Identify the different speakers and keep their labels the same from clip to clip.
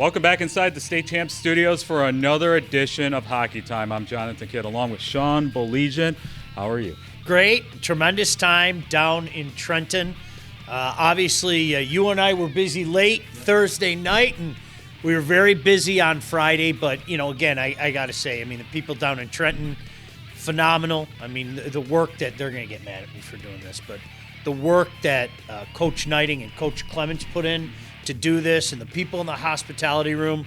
Speaker 1: Welcome back inside the State Champs Studios for another edition of Hockey Time. I'm Jonathon Kidd along with Sean Baligian. How are you?
Speaker 2: Great. Tremendous time down in Trenton. Obviously, you and I were busy late Thursday night, and we were very busy on Friday. But, again, I got to say, the people down in Trenton, phenomenal. The work that they're going to get mad at me for doing this, but the work that Coach Knighting and Coach Clements put in to do this, and the people in the hospitality room,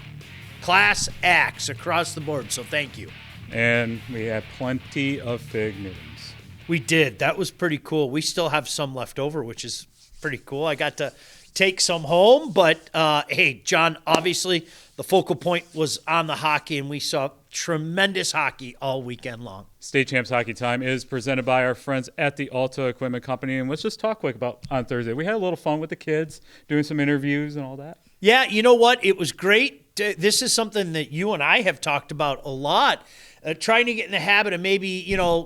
Speaker 2: class acts across the board. So thank you.
Speaker 1: And we had plenty of fig Newtons.
Speaker 2: We did. That was pretty cool. We still have some left over, which is pretty cool. I got to take some home, but hey, John, obviously the focal point was on the hockey, and we saw tremendous hockey all weekend long.
Speaker 1: State Champs Hockey Time is presented by our friends at the Alta Equipment Company, and let's just talk quick about on Thursday. We had a little fun with the kids, doing some interviews and all that.
Speaker 2: Yeah, you know what? It was great. This is something that you and I have talked about a lot. Trying to get in the habit of maybe,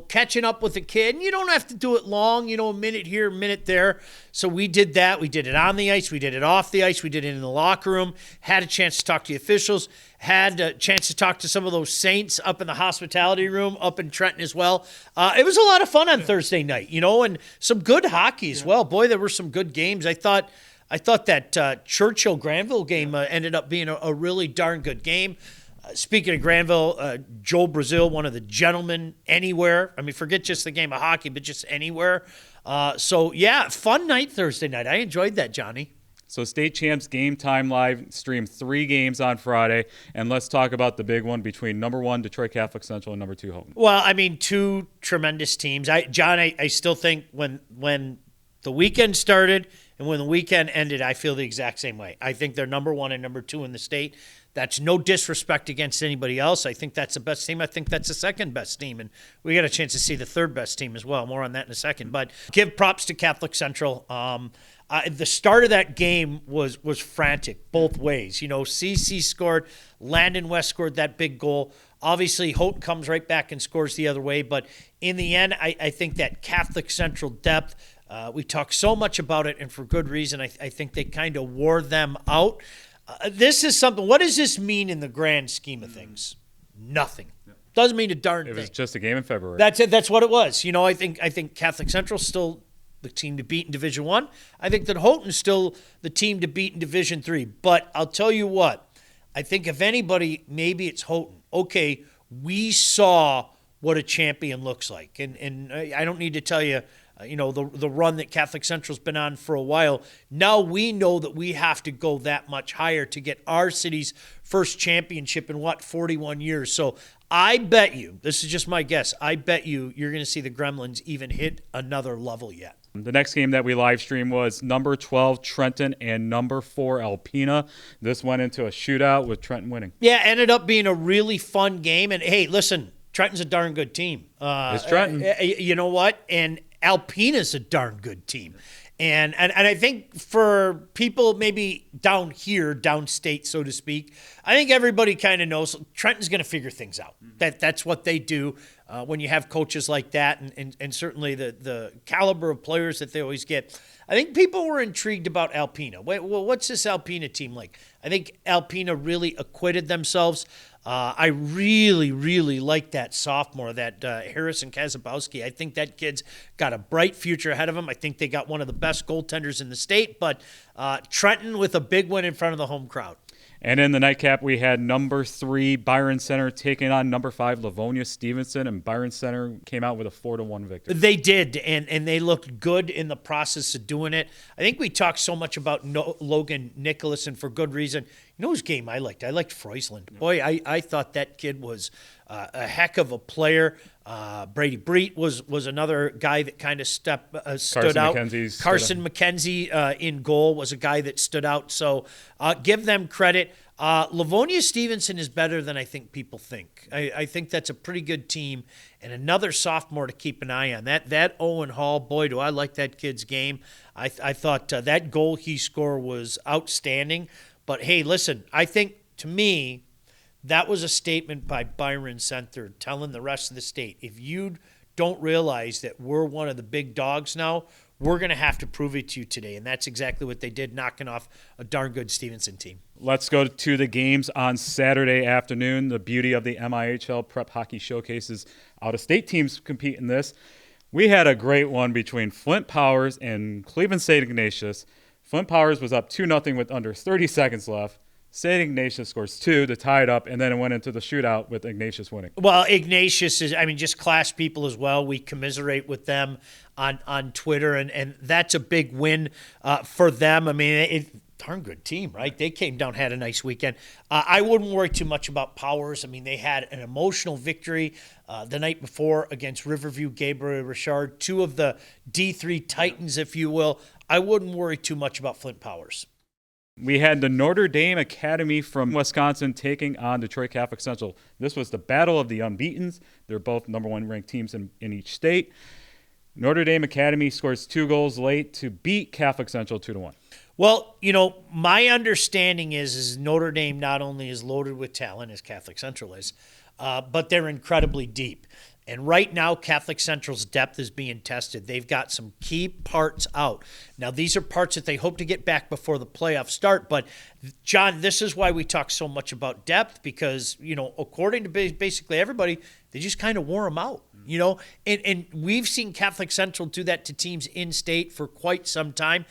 Speaker 2: catching up with a kid. And you don't have to do it long, a minute here, a minute there. So we did that. We did it on the ice. We did it off the ice. We did it in the locker room. Had a chance to talk to the officials. Had a chance to talk to some of those Saints up in the hospitality room up in Trenton as well. It was a lot of fun on Thursday night, and some good hockey as well. Boy, there were some good games. I thought that Churchill-Granville game ended up being a really darn good game. Speaking of Granville, Joel Brazil, one of the gentlemen anywhere. Forget just the game of hockey, but just anywhere. Fun night Thursday night. I enjoyed that, Johnny.
Speaker 1: So State Champs Game Time Live streamed 3 games on Friday, and let's talk about the big one between number 1, Detroit Catholic Central, and number 2, Houghton.
Speaker 2: Well, two tremendous teams. I still think when the weekend started and when the weekend ended, I feel the exact same way. I think they're number 1 and number 2 in the state. That's no disrespect against anybody else. I think that's the best team. I think that's the second best team. And we got a chance to see the third best team as well. More on that in a second. But give props to Catholic Central. The start of that game was frantic both ways. CC scored. Landon West scored that big goal. Obviously, Houghton comes right back and scores the other way. But in the end, I think that Catholic Central depth, we talk so much about it, and for good reason. I think they kind of wore them out. This is something. What does this mean in the grand scheme of things? Nothing. Doesn't mean a darn thing.
Speaker 1: It was just a game in February.
Speaker 2: That's it. That's what it was. I think Catholic Central's still the team to beat in Division I. I think that Houghton's still the team to beat in Division III. But I'll tell you what. I think if anybody, maybe it's Houghton. Okay, we saw what a champion looks like, and I don't need to tell you. The run that Catholic Central's been on for a while. Now we know that we have to go that much higher to get our city's first championship in 41 years. So I bet you, this is just my guess, I bet you're going to see the Gremlins even hit another level yet.
Speaker 1: The next game that we live streamed was number 12 Trenton and number 4 Alpena. This went into a shootout with Trenton winning.
Speaker 2: Yeah, ended up being a really fun game. And hey, listen, Trenton's a darn good team.
Speaker 1: It's Trenton.
Speaker 2: You know what? And Alpena's a darn good team. And I think for people maybe down here, downstate, so to speak, I think everybody kind of knows Trenton's going to figure things out. That's what they do when you have coaches like that, and certainly the caliber of players that they always get. I think people were intrigued about Alpena. Well, what's this Alpena team like? I think Alpena really acquitted themselves. I really, really like that sophomore, that Harrison Kazabowski. I think that kid's got a bright future ahead of him. I think they got one of the best goaltenders in the state, but Trenton with a big win in front of the home crowd.
Speaker 1: And in the nightcap, we had number 3 Byron Center taking on number 5 Livonia Stevenson, and Byron Center came out with a 4-1 victory.
Speaker 2: They did, and they looked good in the process of doing it. I think we talked so much about Logan Nicholas, and for good reason. You know whose game I liked? I liked Freusland. Boy, I thought that kid was a heck of a player. Brady Breet was another guy that kind of stood out. Carson McKenzie in goal was a guy that stood out. So give them credit. Livonia Stevenson is better than I think people think. I think that's a pretty good team, and another sophomore to keep an eye on. That Owen Hall, boy, do I like that kid's game. I thought that goal he scored was outstanding. But, hey, listen, I think, to me, that was a statement by Byron Center telling the rest of the state, if you don't realize that we're one of the big dogs now, we're going to have to prove it to you today. And that's exactly what they did, knocking off a darn good Stevenson team.
Speaker 1: Let's go to the games on Saturday afternoon. The beauty of the MIHL Prep Hockey Showcases out-of-state teams compete in this. We had a great one between Flint Powers and Cleveland St. Ignatius. Flint Powers was up 2-0 with under 30 seconds left. St. Ignatius scores 2 to tie it up, and then it went into the shootout with Ignatius winning.
Speaker 2: Well, Ignatius is, just class people as well. We commiserate with them on Twitter, and that's a big win for them. Darn good team, right? They came down, had a nice weekend. I wouldn't worry too much about Powers. They had an emotional victory the night before against Riverview Gabriel Richard, two of the D3 Titans, if you will. I wouldn't worry too much about Flint Powers.
Speaker 1: We had the Notre Dame Academy from Wisconsin taking on Detroit Catholic Central. This was the battle of the unbeatens. They're both number 1 ranked teams in each state. Notre Dame Academy scores 2 goals late to beat Catholic Central 2-1.
Speaker 2: Well, my understanding is Notre Dame not only is loaded with talent, as Catholic Central is, but they're incredibly deep. And right now, Catholic Central's depth is being tested. They've got some key parts out. Now, these are parts that they hope to get back before the playoffs start. But, John, this is why we talk so much about depth because, according to basically everybody, they just kind of wore them out. And we've seen Catholic Central do that to teams in-state for quite some time.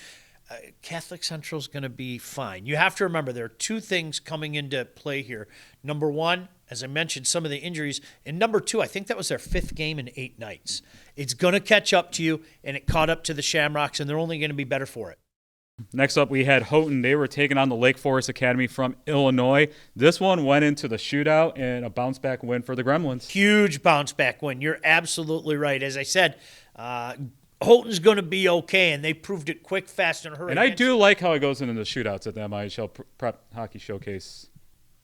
Speaker 2: Catholic Central's going to be fine. You have to remember there are 2 things coming into play here. Number 1, as I mentioned, some of the injuries. And number 2, I think that was their 5th game in 8 nights. It's going to catch up to you, and it caught up to the Shamrocks, and they're only going to be better for it.
Speaker 1: Next up, we had Houghton. They were taking on the Lake Forest Academy from Illinois. This one went into the shootout and a bounce-back win for the Gremlins.
Speaker 2: Huge bounce-back win. You're absolutely right. As I said, Houghton's going to be okay, and they proved it quick, fast, and hurry.
Speaker 1: And I do like how it goes into the shootouts at the MIHL Prep Hockey Showcase.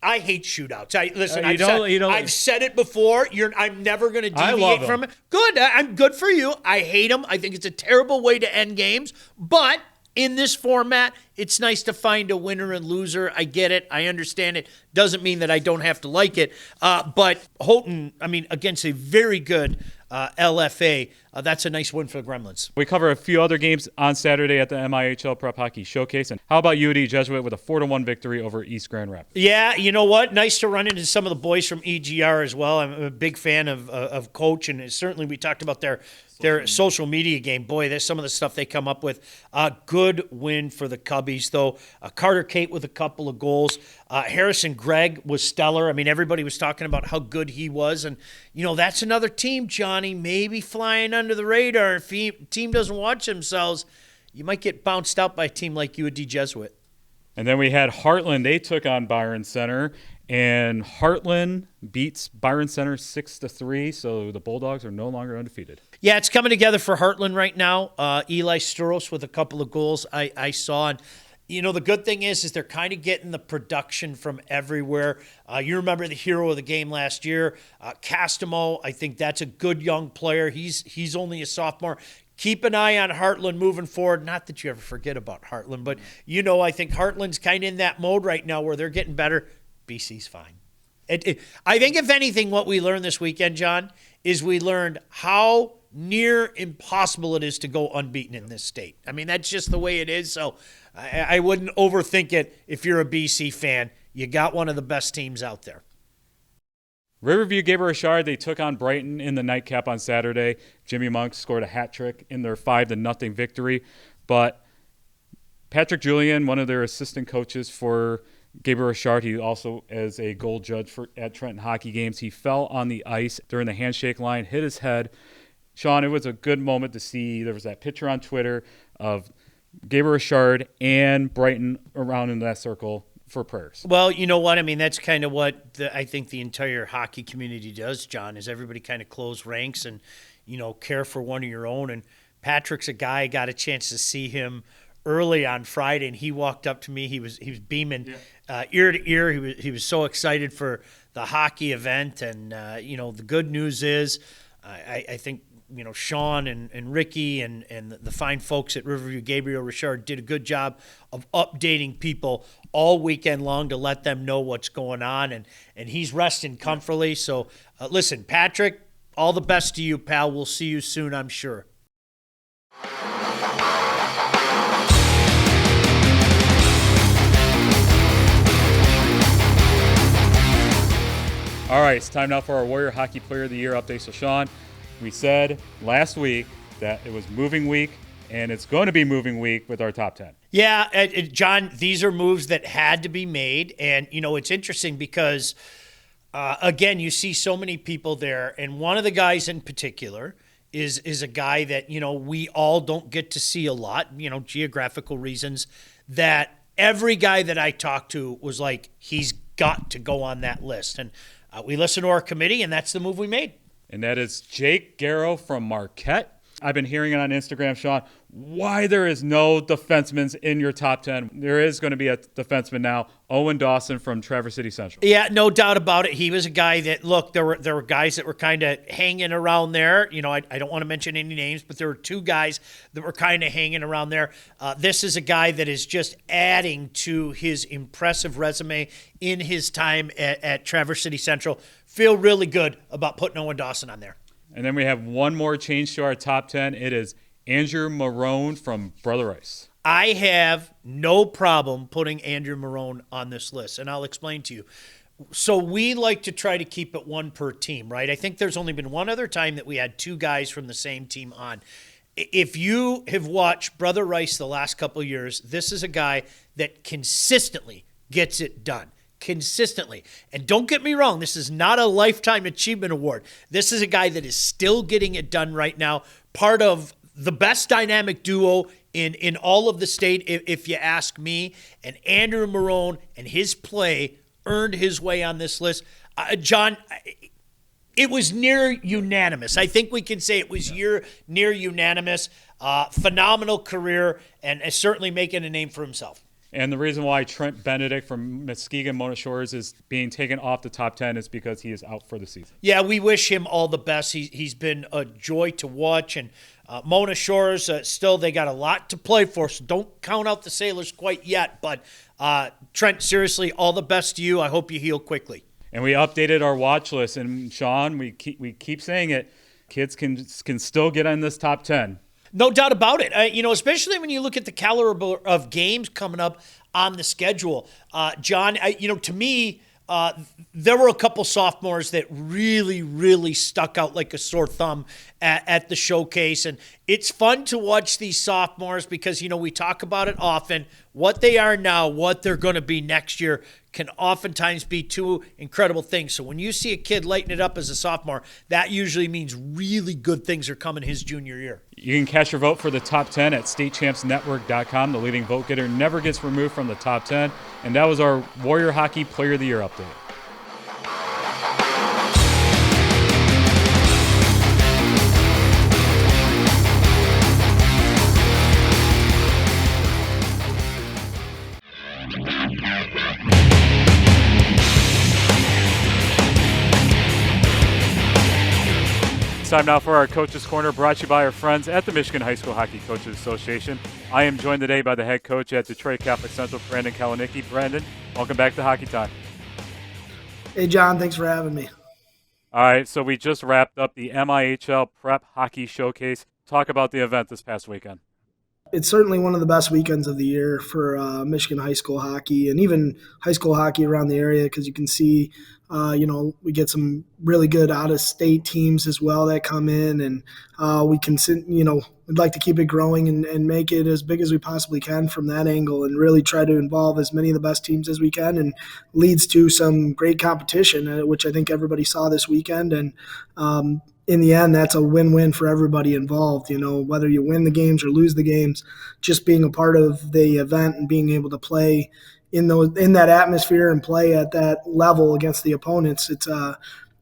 Speaker 2: I hate shootouts. I've said it before. I'm never going to deviate from it. Good. I'm good for you. I hate them. I think it's a terrible way to end games. But in this format, it's nice to find a winner and loser. I get it. I understand it. Doesn't mean that I don't have to like it. But Houghton, against a very good LFA, that's a nice win for the Gremlins.
Speaker 1: We cover a few other games on Saturday at the MIHL Prep Hockey Showcase. And how about UD Jesuit with a 4-1 victory over East Grand Rapids?
Speaker 2: Yeah, you know what? Nice to run into some of the boys from EGR as well. I'm a big fan of Coach, and certainly we talked about their social media game. Boy, there's some of the stuff they come up with. Good win for the Cubbies, though. Carter Kate with a couple of goals. Harrison Gregg was stellar. Everybody was talking about how good he was. And, that's another team, Johnny, maybe flying under the radar. If the team doesn't watch themselves, you might get bounced out by a team like UD Jesuit.
Speaker 1: And then we had Heartland. They took on Byron Center. And Heartland beats Byron Center 6-3, so the Bulldogs are no longer undefeated.
Speaker 2: Yeah, it's coming together for Heartland right now. Eli Sturos with a couple of goals I saw. And, the good thing is they're kind of getting the production from everywhere. You remember the hero of the game last year, Castamo. I think that's a good young player. He's only a sophomore. Keep an eye on Heartland moving forward. Not that you ever forget about Heartland, but, I think Heartland's kind of in that mode right now where they're getting better. BC's fine. I think, if anything, what we learned this weekend, John, is we learned how near impossible it is to go unbeaten in this state. That's just the way it is. So I wouldn't overthink it if you're a BC fan. You got one of the best teams out there.
Speaker 1: Riverview Gabriel Richard, they took on Brighton in the nightcap on Saturday. Jimmy Monk scored a hat trick in their 5-0 victory. But Patrick Julian, one of their assistant coaches for Gabriel Richard, he also is a goal judge at Trenton hockey games. He fell on the ice during the handshake line, hit his head. Sean, it was a good moment to see. There was that picture on Twitter of Gabriel Richard and Brighton around in that circle for prayers.
Speaker 2: Well, you know what? That's kind of what I think the entire hockey community does, John, is everybody kind of close ranks and, care for one of your own. And Patrick's a guy, I got a chance to see him early on Friday, and he walked up to me. He was beaming ear to ear. He was so excited for the hockey event. And, the good news is I think, Sean and Ricky and the fine folks at Riverview Gabriel Richard did a good job of updating people all weekend long to let them know what's going on. And he's resting comfortably. So, listen, Patrick, all the best to you, pal. We'll see you soon, I'm sure.
Speaker 1: All right, it's time now for our Warrior Hockey Player of the Year update. So, Sean, we said last week that it was moving week, and it's going to be moving week with our top 10.
Speaker 2: Yeah, John, these are moves that had to be made. And, it's interesting because, again, you see so many people there. And one of the guys in particular is a guy that, we all don't get to see a lot, geographical reasons, that every guy that I talked to was like, he's got to go on that list. And we listened to our committee, and that's the move we made.
Speaker 1: And that is Jake Garrow from Marquette. I've been hearing it on Instagram, Sean, why there is no defensemen in your top 10. There is going to be a defenseman now, Owen Dawson from Traverse City Central.
Speaker 2: Yeah, no doubt about it. He was a guy that, look, there were guys that were kind of hanging around there. I don't want to mention any names, but there were two guys that were kind of hanging around there. This is a guy that is just adding to his impressive resume in his time at Traverse City Central. Feel really good about putting Owen Dawson on there.
Speaker 1: And then we have one more change to our top 10. It is Andrew Marone from Brother Rice.
Speaker 2: I have no problem putting Andrew Marone on this list, and I'll explain to you. So we like to try to keep it one per team, right? I think there's only been one other time that we had two guys from the same team on. If you have watched Brother Rice the last couple of years, this is a guy that consistently gets it done. Consistently. And don't get me wrong, this is not a lifetime achievement award. This is a guy that is still getting it done right now. Part of the best dynamic duo in all of the state, if you ask me. And Andrew Marone and his play earned his way on this list. John, it was near unanimous. I think we can say it was near unanimous. Phenomenal career and certainly making a name for himself.
Speaker 1: And the reason why Trent Benedict from Muskegon Mona Shores is being taken off the top 10 is because he is out for the season.
Speaker 2: Yeah, we wish him all the best. He's been a joy to watch. And Mona Shores, still, they got a lot to play for, so don't count out the Sailors quite yet. But Trent, seriously, all the best to you. I hope you heal quickly.
Speaker 1: And we updated our watch list. And, Sean, we keep saying it, kids can still get in this top 10.
Speaker 2: No doubt about it. Especially when you look at the caliber of games coming up on the schedule. John, to me, there were a couple sophomores that really, really stuck out like a sore thumb at the showcase. And it's fun to watch these sophomores because, we talk about it often. What they are now, what they're going to be next year can oftentimes be two incredible things. So when you see a kid lighting it up as a sophomore, that usually means really good things are coming his junior year.
Speaker 1: You can cast your vote for the top 10 at statechampsnetwork.com. The leading vote getter never gets removed from the top 10. And that was our Warrior Hockey Player of the Year update. It's time now for our Coaches Corner, brought to you by our friends at the Michigan High School Hockey Coaches Association. I am joined today by the head coach at Detroit Catholic Central, Brandon Kalinicki. Brandon, welcome back to Hockey Time.
Speaker 3: Hey, John, thanks for having me.
Speaker 1: All right, so we just wrapped up the MIHL Prep Hockey Showcase. Talk about the event this past weekend.
Speaker 3: It's certainly one of the best weekends of the year for Michigan high school hockey and even high school hockey around the area because you can see, we get some really good out-of-state teams as well that come in, and we can, we'd like to keep it growing and make it as big as we possibly can from that angle and really try to involve as many of the best teams as we can, and leads to some great competition, which I think everybody saw this weekend. And in the end, that's a win-win for everybody involved. Whether you win the games or lose the games, just being a part of the event and being able to play in that atmosphere and play at that level against the opponents, I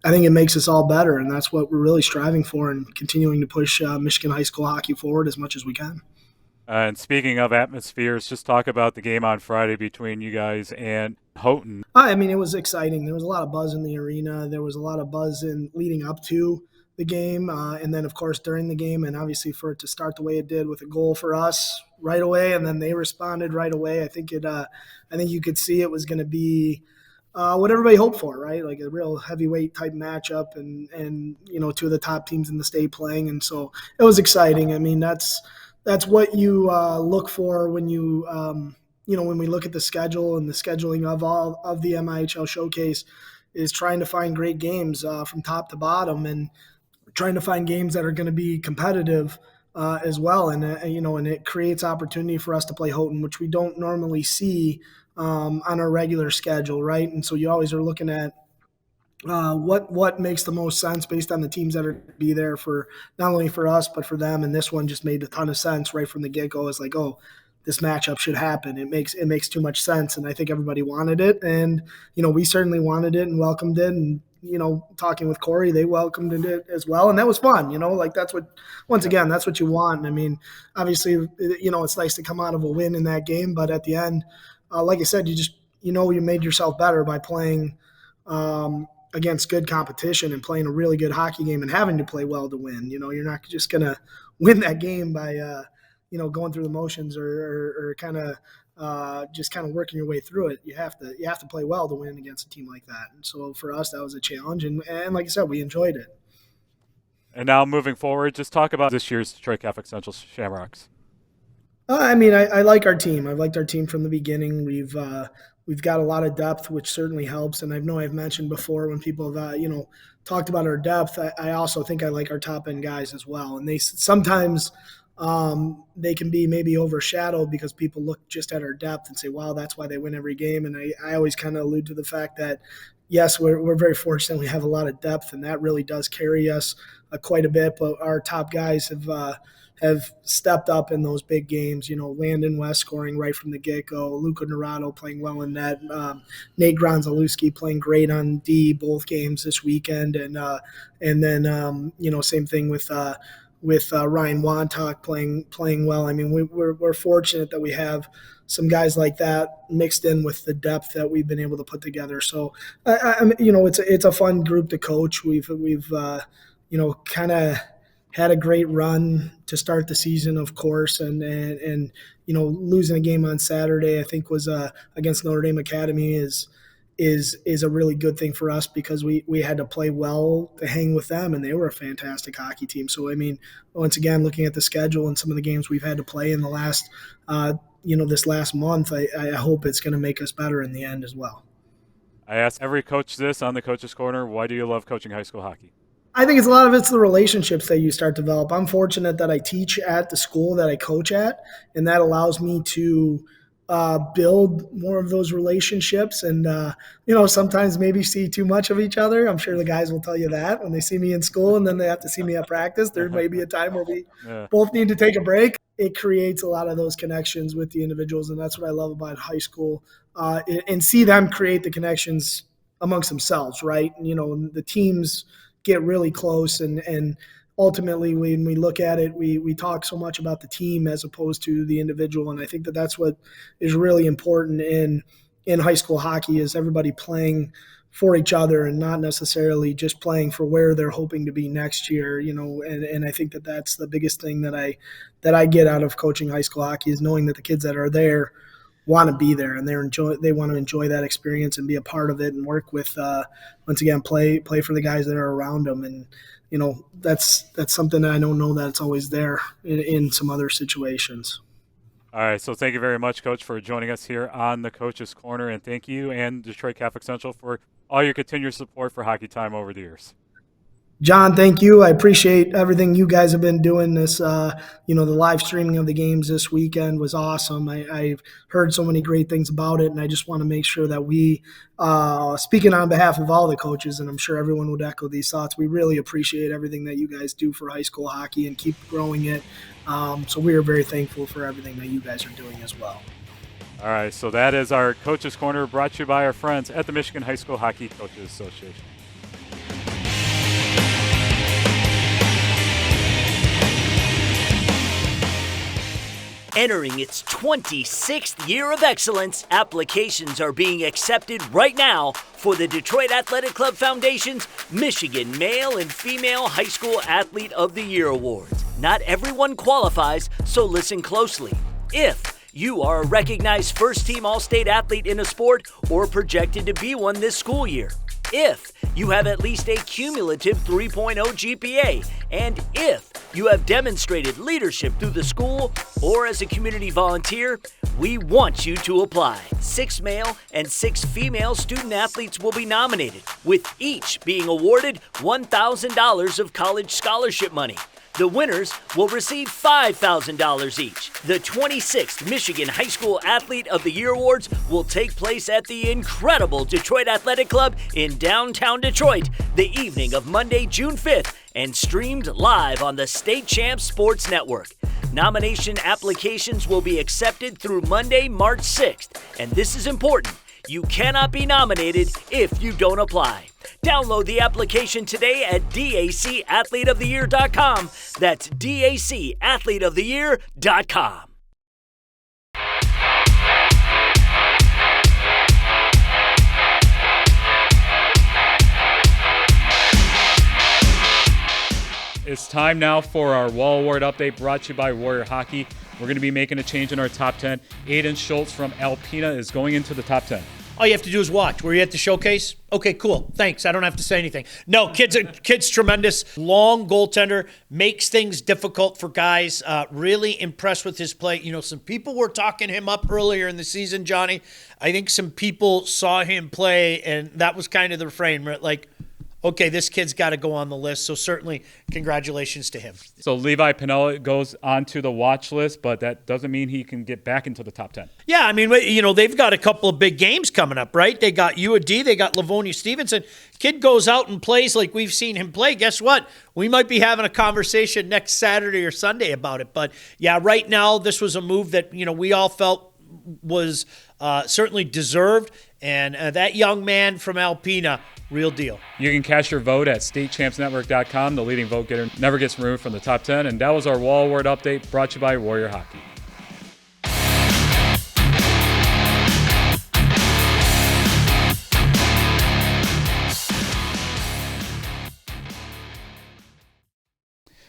Speaker 3: think it makes us all better, and that's what we're really striving for and continuing to push Michigan high school hockey forward as much as we can.
Speaker 1: And speaking of atmospheres, just talk about the game on Friday between you guys and Houghton.
Speaker 3: It was exciting. There was a lot of buzz in the arena. There was a lot of buzz leading up to the game, and then, of course, during the game, and obviously for it to start the way it did with a goal for us right away, and then they responded right away. I think you could see it was going to be what everybody hoped for, right? Like a real heavyweight type matchup, and two of the top teams in the state playing, and so it was exciting. I mean, that's what you look for when when we look at the schedule and the scheduling of the MIHL showcase. is trying to find great games from top to bottom, and trying to find games that are going to be competitive as well. And and it creates opportunity for us to play Houghton, which we don't normally see on our regular schedule, right? And so you always are looking at what makes the most sense based on the teams that are be there for not only for us but for them. And this one just made a ton of sense right from the get go. It's like, oh, this matchup should happen. It makes too much sense, and I think everybody wanted it, and we certainly wanted it and welcomed it. And talking with Corey, they welcomed it as well, and that was fun. Like that's what once again that's what you want. And I mean, obviously, it's nice to come out of a win in that game, but at the end, like I said, you just you made yourself better by playing against good competition and playing a really good hockey game and having to play well to win. You're not just going to win that game by, going through the motions or kind of just kind of working your way through it. You have to play well to win against a team like that. And so for us, that was a challenge. And like I said, we enjoyed it.
Speaker 1: And now moving forward, just talk about this year's Detroit Catholic Central Shamrocks.
Speaker 3: I mean, I like our team. I've liked our team from the beginning. We've got a lot of depth, which certainly helps. And I know I've mentioned before when people have talked about our depth. I also think I like our top end guys as well. And they sometimes they can be maybe overshadowed because people look just at our depth and say, wow, that's why they win every game. And I always kind of allude to the fact that, yes, we're very fortunate. We have a lot of depth, and that really does carry us quite a bit. But our top guys have stepped up in those big games. Landon West scoring right from the get-go, Luca Naranjo playing well in net, Nate Gronzalewski playing great on D both games this weekend, and then same thing with Ryan Wantock playing well. I mean, we're fortunate that we have some guys like that mixed in with the depth that we've been able to put together. So, it's a fun group to coach. We've kind of had a great run to start the season, of course, and losing a game on Saturday, I think was against Notre Dame Academy is a really good thing for us because we had to play well to hang with them, and they were a fantastic hockey team. So, I mean, once again, looking at the schedule and some of the games we've had to play in the last, this last month, I hope it's going to make us better in the end as well.
Speaker 1: I ask every coach this on the Coach's Corner: why do you love coaching high school hockey?
Speaker 3: I think a lot of it's the relationships that you start to develop. I'm fortunate that I teach at the school that I coach at, and that allows me to build more of those relationships and, sometimes maybe see too much of each other. I'm sure the guys will tell you that when they see me in school and then they have to see me at practice. There may be a time where we both need to take a break. It creates a lot of those connections with the individuals, and that's what I love about high school, and see them create the connections amongst themselves, right? The teams get really close, and ultimately when we look at it, we talk so much about the team as opposed to the individual. And I think that that's what is really important in high school hockey, is everybody playing for each other and not necessarily just playing for where they're hoping to be next year, and I think that that's the biggest thing that I get out of coaching high school hockey, is knowing that the kids that are there want to be there, and they want to enjoy that experience and be a part of it and work with, once again, play for the guys that are around them. And, that's something that I don't know that it's always there in some other situations.
Speaker 1: All right, so thank you very much, Coach, for joining us here on the Coach's Corner, and thank you and Detroit Catholic Central for all your continued support for Hockey Time over the years.
Speaker 3: John, thank you. I appreciate everything you guys have been doing. This, the live streaming of the games this weekend was awesome. I've heard so many great things about it, and I just want to make sure that we, speaking on behalf of all the coaches, and I'm sure everyone would echo these thoughts, we really appreciate everything that you guys do for high school hockey and keep growing it. So we are very thankful for everything that you guys are doing as well.
Speaker 1: All right, so that is our Coach's Corner, brought to you by our friends at the Michigan High School Hockey Coaches Association.
Speaker 4: Entering its 26th year of excellence, applications are being accepted right now for the Detroit Athletic Club Foundation's Michigan Male and Female High School Athlete of the Year Awards. Not everyone qualifies, so listen closely. If you are a recognized first-team All-State athlete in a sport or projected to be one this school year, if you have at least a cumulative 3.0 GPA, and if you have demonstrated leadership through the school or as a community volunteer, We want you to apply. 6 male and 6 female student athletes will be nominated, with each being awarded $1,000 of college scholarship money. The winners will receive $5,000 each. The 26th Michigan High School Athlete of the Year Awards will take place at the incredible Detroit Athletic Club in downtown Detroit the evening of Monday, June 5th, and streamed live on the State Champs Sports Network. Nomination applications will be accepted through Monday, March 6th, and this is important. You cannot be nominated if you don't apply. Download the application today at dacathleteoftheyear.com. That's dacathleteoftheyear.com.
Speaker 1: It's time now for our Wall Award update brought to you by Warrior Hockey. We're going to be making a change in our top 10. Aiden Schultz from Alpena is going into the top 10.
Speaker 2: All you have to do is watch. Were you at the showcase? Okay, cool. Thanks. I don't have to say anything. No, kid's tremendous. Long goaltender, makes things difficult for guys. Really impressed with his play. You know, some people were talking him up earlier in the season, Johnny. I think some people saw him play, and that was kind of the refrain, right? Like, okay, this kid's got to go on the list. So certainly, congratulations to him.
Speaker 1: So Levi Piniella goes onto the watch list, but that doesn't mean he can get back into the top 10.
Speaker 2: Yeah, I mean, you know, they've got a couple of big games coming up, right? They got UAD, they got Livonia Stevenson. Kid goes out and plays like we've seen him play. Guess what? We might be having a conversation next Saturday or Sunday about it. But yeah, right now, this was a move that, you know, we all felt was certainly deserved. And that young man from Alpena, real deal.
Speaker 1: You can cast your vote at statechampsnetwork.com. The leading vote getter never gets removed from the top 10. And that was our Wall Award update brought to you by Warrior Hockey.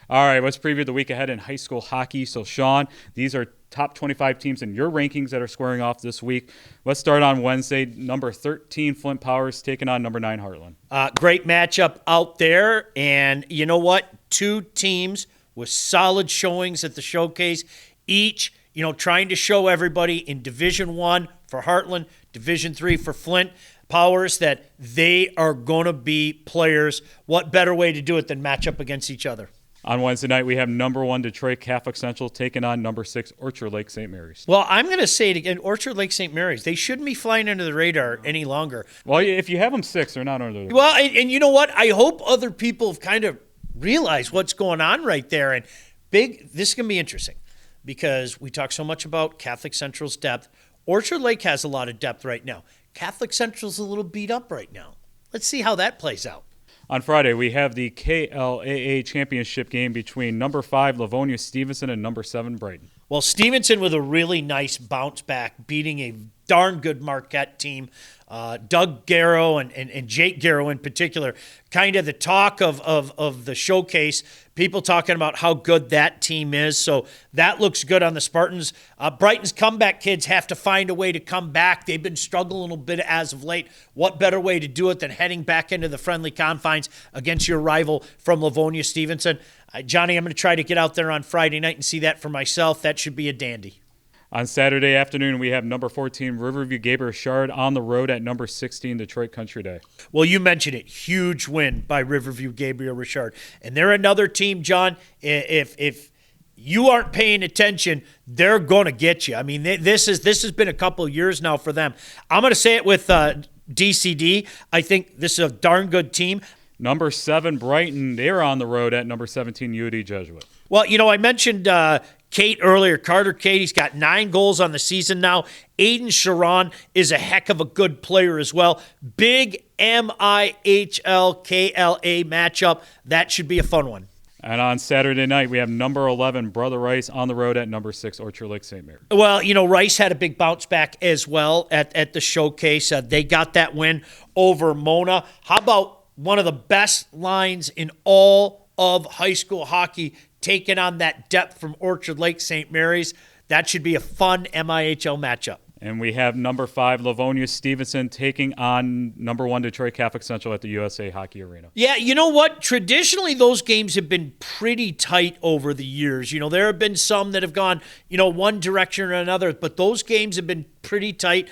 Speaker 1: All right, let's preview the week ahead in high school hockey. So, Sean, these are top 25 teams in your rankings that are squaring off this week. Let's start on Wednesday. Number 13, Flint Powers, taking on number 9, Heartland.
Speaker 2: Great matchup out there. And you know what? Two teams with solid showings at the showcase, each, you know, trying to show everybody in Division I for Heartland, Division III for Flint Powers that they are going to be players. What better way to do it than match up against each other?
Speaker 1: On Wednesday night, we have number 1 Detroit Catholic Central taking on number 6 Orchard Lake St. Mary's.
Speaker 2: Well, I'm going to say it again, Orchard Lake St. Mary's. They shouldn't be flying under the radar any longer.
Speaker 1: Well, if you have them 6, they're not under the radar.
Speaker 2: Well, and you know what? I hope other people have kind of realized what's going on right there. And this is going to be interesting because we talk so much about Catholic Central's depth. Orchard Lake has a lot of depth right now. Catholic Central's a little beat up right now. Let's see how that plays out.
Speaker 1: On Friday, we have the KLAA championship game between number 5 Livonia Stevenson and number 7 Brighton.
Speaker 2: Well, Stevenson with a really nice bounce back, beating a darn good Marquette team. Doug Garrow and Jake Garrow in particular, kind of the talk of the showcase. People talking about how good that team is. So that looks good on the Spartans. Brighton's comeback kids have to find a way to come back. They've been struggling a little bit as of late. What better way to do it than heading back into the friendly confines against your rival from Livonia Stevenson? Johnny, I'm going to try to get out there on Friday night and see that for myself. That should be a dandy.
Speaker 1: On Saturday afternoon, we have number 14 Riverview Gabriel Richard on the road at number 16 Detroit Country Day.
Speaker 2: Well, you mentioned it. Huge win by Riverview Gabriel Richard. And they're another team, John, if you aren't paying attention, they're going to get you. I mean, this has been a couple of years now for them. I'm going to say it with DCD. I think this is a darn good team.
Speaker 1: Number 7 Brighton, they're on the road at number 17 UD Jesuit.
Speaker 2: Well, you know, I mentioned Kate earlier, Carter Kate. He's got 9 goals on the season now. Aiden Sharon is a heck of a good player as well. Big MIHL-KLA matchup. That should be a fun one.
Speaker 1: And on Saturday night, we have number 11 Brother Rice on the road at number 6 Orchard Lake St. Mary.
Speaker 2: Well, you know, Rice had a big bounce back as well at the showcase. They got that win over Mona. How about one of the best lines in all of high school hockey, taking on that depth from Orchard Lake St. Mary's? That should be a fun MIHL matchup.
Speaker 1: And we have number 5, Livonia Stevenson, taking on number 1, Detroit Catholic Central at the USA Hockey Arena.
Speaker 2: Yeah, you know what? Traditionally, those games have been pretty tight over the years. You know, there have been some that have gone, one direction or another, but those games have been pretty tight.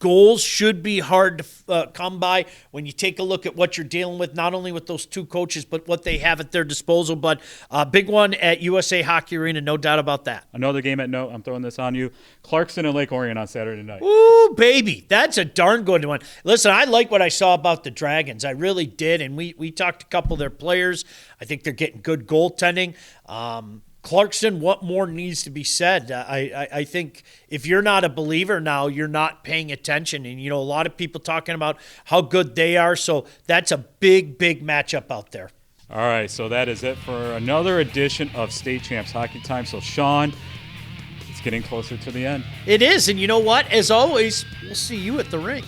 Speaker 2: Goals should be hard to come by when you take a look at what you're dealing with, not only with those two coaches, but what they have at their disposal. But a big one at USA Hockey Arena, no doubt about that.
Speaker 1: Another game at note, I'm throwing this on you, Clarkson and Lake Orion on Saturday night.
Speaker 2: Ooh, baby, that's a darn good one. Listen, I like what I saw about the Dragons. I really did, and we talked to a couple of their players. I think they're getting good goaltending. Clarkson, what more needs to be said? I think if you're not a believer now, you're not paying attention. And, a lot of people talking about how good they are. So that's a big, big matchup out there.
Speaker 1: All right, so that is it for another edition of State Champs Hockey Time. So, Sean, it's getting closer to the end.
Speaker 2: It is. And you know what? As always, we'll see you at the rink.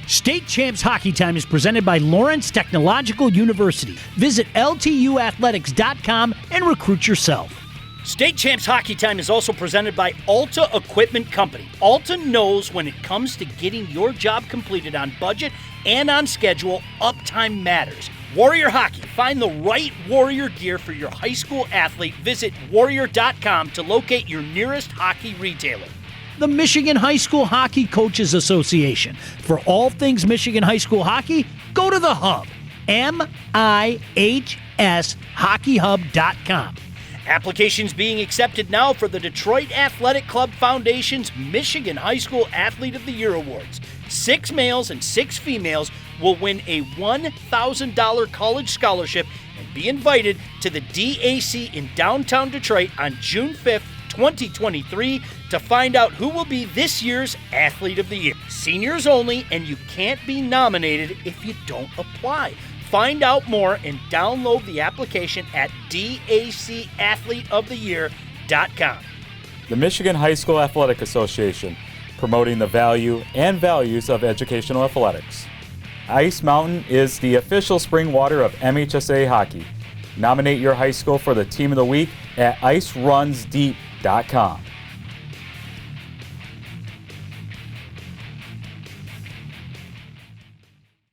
Speaker 5: State Champs Hockey Time is presented by Lawrence Technological University. Visit LTUathletics.com and recruit yourself.
Speaker 4: State Champs Hockey Time is also presented by Alta Equipment Company. Alta knows when it comes to getting your job completed on budget and on schedule, uptime matters. Warrior Hockey. Find the right Warrior gear for your high school athlete. Visit warrior.com to locate your nearest hockey retailer.
Speaker 5: The Michigan High School Hockey Coaches Association. For all things Michigan high school hockey, go to the Hub, MIHSHockeyHub.com.
Speaker 4: Applications being accepted now for the Detroit Athletic Club Foundation's Michigan High School Athlete of the Year Awards. 6 males and 6 females will win a $1,000 college scholarship and be invited to the DAC in downtown Detroit on June 5th, 2023 to find out who will be this year's Athlete of the Year. Seniors only, and you can't be nominated if you don't apply. Find out more and download the application at dacathleteoftheyear.com.
Speaker 1: The Michigan High School Athletic Association, promoting the value and values of educational athletics. Ice Mountain is the official spring water of MHSA hockey. Nominate your high school for the Team of the Week at icerunsdeep.com.